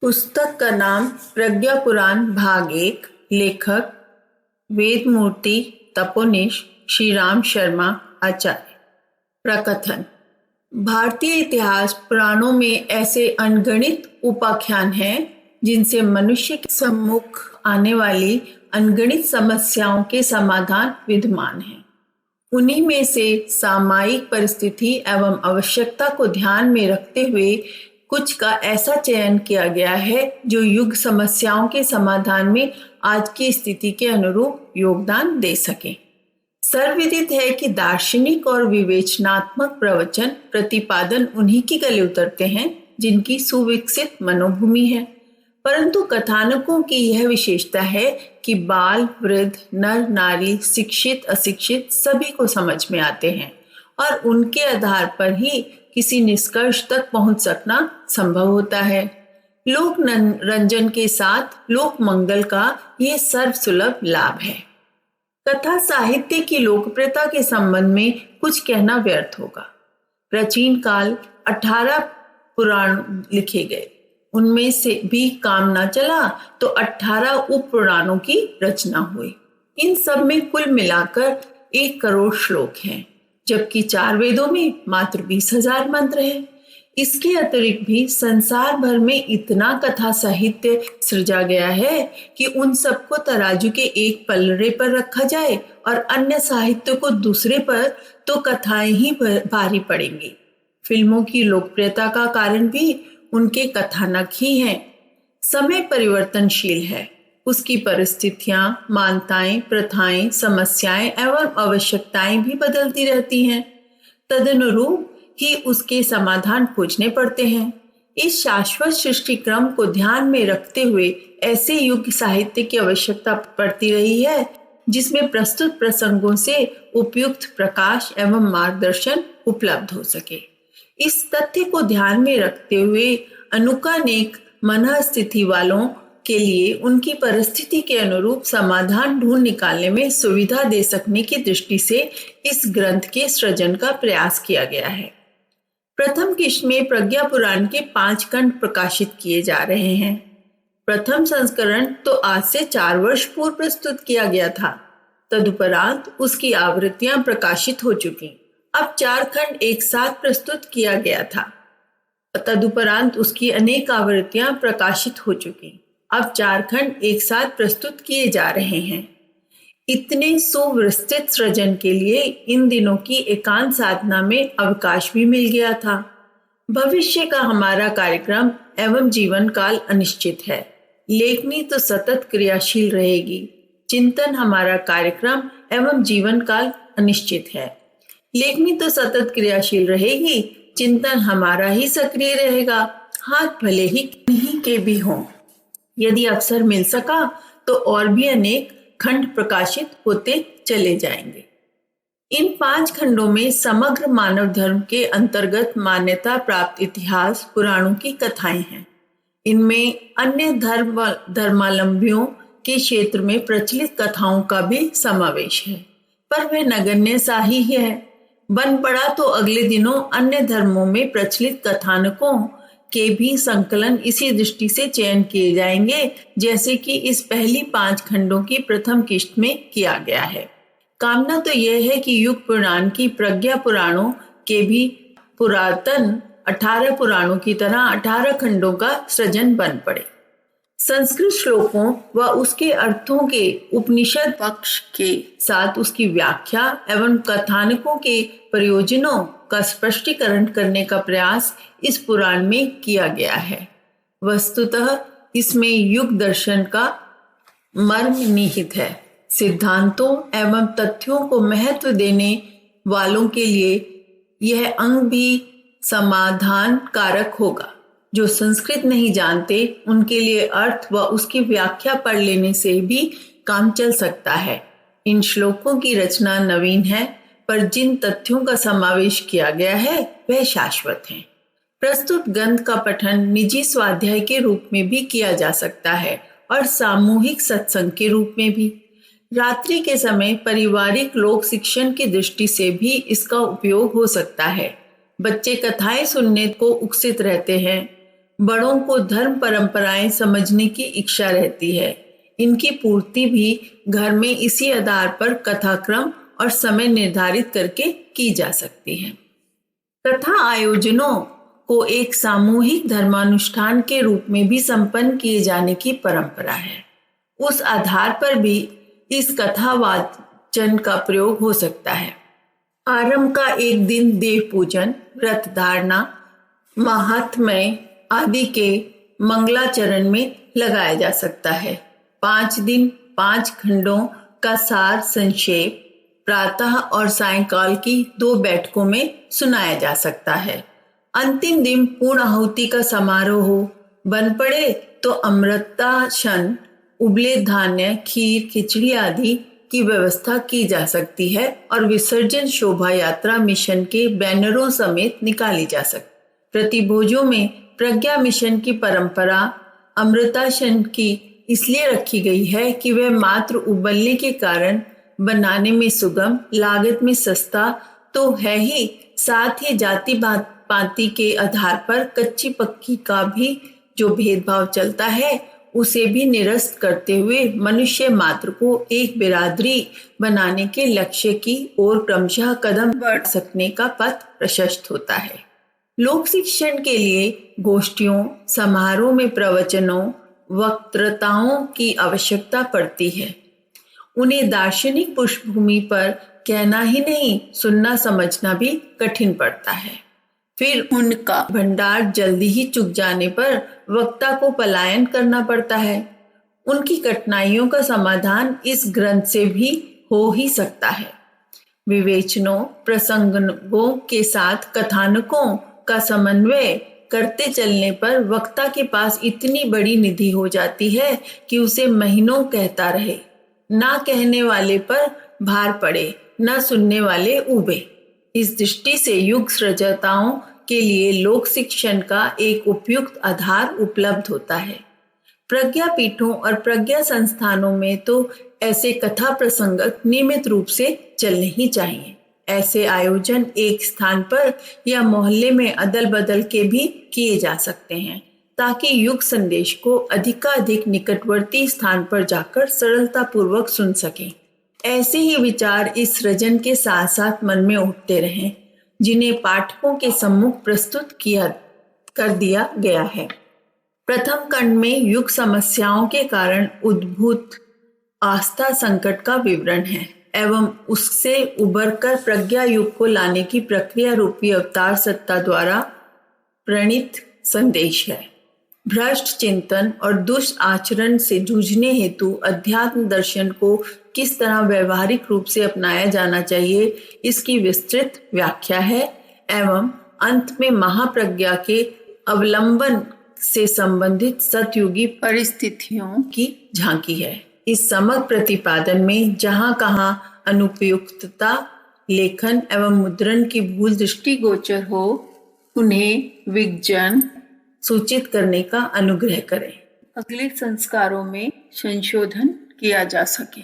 पुस्तक का नाम प्रज्ञा पुराण भाग 1। लेखक वेदमूर्ति तपोनिश श्री राम शर्मा आचार्य। प्रकथन। भारतीय इतिहास पुराणों में ऐसे अनगणित उपाख्यान हैं जिनसे मनुष्य के सम्मुख आने वाली अनगणित समस्याओं के समाधान विद्यमान हैं। उन्हीं में से सामयिक परिस्थिति एवं आवश्यकता को ध्यान में रखते हुए कुछ का ऐसा चयन किया गया है जो युग समस्याओं के समाधान में आज की स्थिति के अनुरूप योगदान दे सके। सर्वविदित है कि दार्शनिक और विवेचनात्मक प्रवचन प्रतिपादन उन्हीं की गले उतरते हैं जिनकी सुविकसित मनोभूमि है, परंतु कथानकों की यह विशेषता है कि बाल वृद्ध नर नारी शिक्षित अशिक्षित सभी को समझ में आते हैं और उनके आधार पर ही किसी निष्कर्ष तक पहुंच सकना संभव होता है। लोक रंजन के साथ लोक मंगल का यह सर्वसुलभ लाभ है। कथा साहित्य की लोकप्रियता के संबंध में कुछ कहना व्यर्थ होगा। प्राचीन काल 18 पुराण लिखे गए, उनमें से भी काम न चला तो 18 उप पुराणों की रचना हुई। इन सब में कुल मिलाकर 1 करोड़ श्लोक हैं, जबकि 4 वेदों में मात्र 20,000 मंत्र हैं। इसके अतिरिक्त भी संसार भर में इतना कथा साहित्य सृजा गया है कि उन सबको तराजू के एक पलड़े पर रखा जाए और अन्य साहित्य को दूसरे पर, तो कथाएं ही भारी पड़ेंगी। फिल्मों की लोकप्रियता का कारण भी उनके कथानक ही हैं। समय परिवर्तनशील है, उसकी परिस्थितियां, मान्यताएं, प्रथाएं, समस्याएं एवं आवश्यकताएं भी बदलती रहती हैं। तदनुरूप ही उसके समाधान खोजने पड़ते हैं। इस शाश्वत सृष्टि क्रम को ध्यान में रखते हुए ऐसे युग साहित्य की आवश्यकता पड़ती रही है जिसमें प्रस्तुत प्रसंगों से उपयुक्त प्रकाश एवं मार्गदर्शन उपलब्ध हो सके। इस तथ्य को ध्यान में रखते हुए अनेक मन स्थिति वालों के लिए उनकी परिस्थिति के अनुरूप समाधान ढूंढ निकालने में सुविधा दे सकने की दृष्टि से इस ग्रंथ के सृजन का प्रयास किया गया है। प्रथम किस्त में प्रज्ञा पुराण के 5 खंड प्रकाशित किए जा रहे हैं। प्रथम संस्करण तो आज से 4 वर्ष पूर्व प्रस्तुत किया गया था। तदुपरांत उसकी आवृत्तियां प्रकाशित हो चुकी। अब 4 खंड एक साथ प्रस्तुत किया गया था। तदुपरांत उसकी अनेक आवृत्तियां प्रकाशित हो चुकी। अब 4 खंड एक साथ प्रस्तुत किए जा रहे हैं। इतने सुविस्तृत सृजन के लिए इन दिनों की एकांत साधना में अवकाश भी मिल गया था। भविष्य का हमारा कार्यक्रम एवं जीवन काल अनिश्चित है। लेखनी तो सतत क्रियाशील रहेगी। चिंतन हमारा कार्यक्रम एवं जीवन काल अनिश्चित है। लेखनी तो सतत क्रियाशील रहेगी, चिंतन हमारा ही सक्रिय रहेगा। हाथ भले ही किन्हीं के भी हों। यदि अवसर मिल सका तो और भी अनेक खंड प्रकाशित होते चले जाएंगे। इन 5 खंडों में समग्र मानव धर्म के अंतर्गत मान्यता प्राप्त इतिहास पुराणों की कथाएं हैं। इनमें अन्य धर्मावलंबियों के क्षेत्र में प्रचलित कथाओं का भी समावेश है, पर वह नगण्य सा ही है। बन पड़ा तो अगले दिनों अन्य धर्मों में प्रचलित कथानकों के भी संकलन इसी दृष्टि से चयन किए जाएंगे, जैसे कि इस पहली 5 खंडों की प्रथम किस्त में किया गया है। कामना तो यह है कि युग पुराण की प्रज्ञा पुराणों के भी पुरातन 18 पुराणों की तरह 18 खंडों का सृजन बन पड़े। संस्कृत श्लोकों व उसके अर्थों के उपनिषद पक्ष के साथ उसकी व्याख्या एवं कथानकों के प्रयोजनों का स्पष्टीकरण करने का प्रयास इस पुराण में किया गया है। वस्तुतः इसमें युग दर्शन का मर्म निहित है। सिद्धांतों एवं तथ्यों को महत्व देने वालों के लिए यह अंग भी समाधान कारक होगा। जो संस्कृत नहीं जानते उनके लिए अर्थ व उसकी व्याख्या पढ़ लेने से भी काम चल सकता है। इन श्लोकों की रचना नवीन है, पर जिन तथ्यों का समावेश किया गया है वह शाश्वत है। प्रस्तुत ग्रंथ का पठन निजी स्वाध्याय के रूप में भी किया जा सकता है और सामूहिक सत्संग के रूप में भी। रात्रि के समय पारिवारिक लोक शिक्षण की दृष्टि से भी इसका उपयोग हो सकता है। बच्चे कथाएं सुनने को उत्सुक रहते हैं। बड़ों को धर्म परंपराएं समझने की इच्छा रहती है। इनकी पूर्ति भी घर में इसी आधार पर कथाक्रम और समय निर्धारित करके की जा सकती है। कथा आयोजनों को एक सामूहिक धर्मानुष्ठान के रूप में भी संपन्न किए जाने की परंपरा है। उस आधार पर भी इस कथा वाचन का प्रयोग हो सकता है। आरंभ का एक दिन देव पूजन, व्रत धारणा, महात्म्य आदि के मंगलाचरण में लगाया जा सकता है। 5 दिन 5 खंडों का सार संक्षेप प्रातः और सायंकाल की 2 बैठकों में सुनाया जा सकता है। अंतिम दिन पूर्ण आहुति का समारोह हो, बन पड़े तो अमृतासन, उबले धान्य, खीर, खिचड़ी आदि की व्यवस्था की जा सकती है और विसर्जन शोभा यात्रा मिशन के बैनरों समेत निकाली जा सकती है। प्रतिभोजों में प्रज्ञा मिशन की परंपरा अमृतासन की इसलिए रखी गई है कि वह मात्र उबलने के कारण बनाने में सुगम, लागत में सस्ता तो है ही, साथ ही जाति पाति के आधार पर कच्ची पक्की का भी जो भेदभाव चलता है उसे भी निरस्त करते हुए मनुष्य मात्र को एक बिरादरी बनाने के लक्ष्य की ओर क्रमशः कदम बढ़ सकने का पथ प्रशस्त होता है। लोक शिक्षण के लिए गोष्ठियों, समारोह में प्रवचनों, वक्तृताओं की आवश्यकता पड़ती है। उन्हें दार्शनिक पृष्ठभूमि पर कहना ही नहीं, सुनना समझना भी कठिन पड़ता है। फिर उनका भंडार जल्दी ही चुक जाने पर वक्ता को पलायन करना पड़ता है। उनकी कठिनाइयों का समाधान इस ग्रंथ से भी हो ही सकता है। विवेचनों, प्रसंगों के साथ कथानकों का समन्वय करते चलने पर वक्ता के पास इतनी बड़ी निधि हो जाती है कि उसे महीनों कहता रहे। ना कहने वाले पर भार पड़े, ना सुनने वाले उबे। इस दृष्टि से युग सृजताओं के लिए लोक शिक्षण का एक उपयुक्त आधार उपलब्ध होता है। प्रज्ञा पीठों और प्रज्ञा संस्थानों में तो ऐसे कथा प्रसंग नियमित रूप से चलने ही चाहिए। ऐसे आयोजन एक स्थान पर या मोहल्ले में अदल बदल के भी किए जा सकते हैं ताकि युग संदेश को अधिकाधिक निकटवर्ती स्थान पर जाकर सरलता पूर्वक सुन सकें। ऐसे ही विचार इस सृजन के साथ साथ मन में उठते रहें जिन्हें पाठकों के सम्मुख प्रस्तुत कर दिया गया है। प्रथम खंड में युग समस्याओं के कारण उद्भूत आस्था संकट का विवरण है एवं उससे उबरकर प्रज्ञा युग को लाने की प्रक्रिया रूपी अवतार सत्ता द्वारा प्रणीत संदेश है। भ्रष्ट चिंतन और दुष्ट आचरण से जूझने हेतु अध्यात्म दर्शन को किस तरह व्यवहारिक रूप से अपनाया जाना चाहिए इसकी विस्तृत व्याख्या है एवं अंत में महाप्रज्ञा के अवलंबन से संबंधित सतयुगी परिस्थितियों की झांकी है। इस समग्र प्रतिपादन में जहां कहां अनुपयुक्तता, लेखन एवं मुद्रण की भूल दृष्टिगोचर हो उन्हें विज्ञान सूचित करने का अनुग्रह करें। अगले संस्कारों में संशोधन किया जा सके।